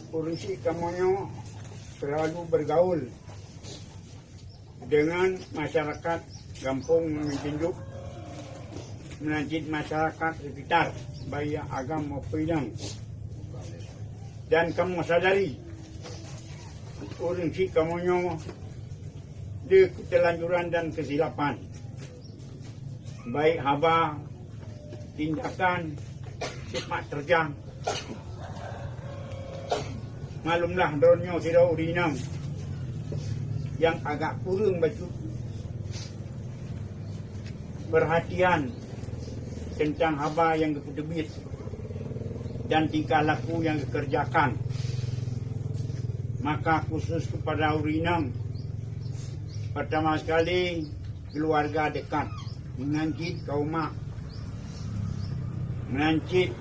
Urusi kamonyo selalu bergaul dengan masyarakat kampung menunjuk menajid masyarakat sekitar baik agama maupun dan kamu sadari urusi kamonyo di ketelanjuran dan kesilapan baik haba tindakan sifat terjang malumlah dronyo sira urinam yang agak kurang baju perhatian tentang haba yang debit dan tingkah laku yang dikerjakan, maka khusus kepada urinam pertama sekali keluarga dekat, mengancit kaum mak, mengancit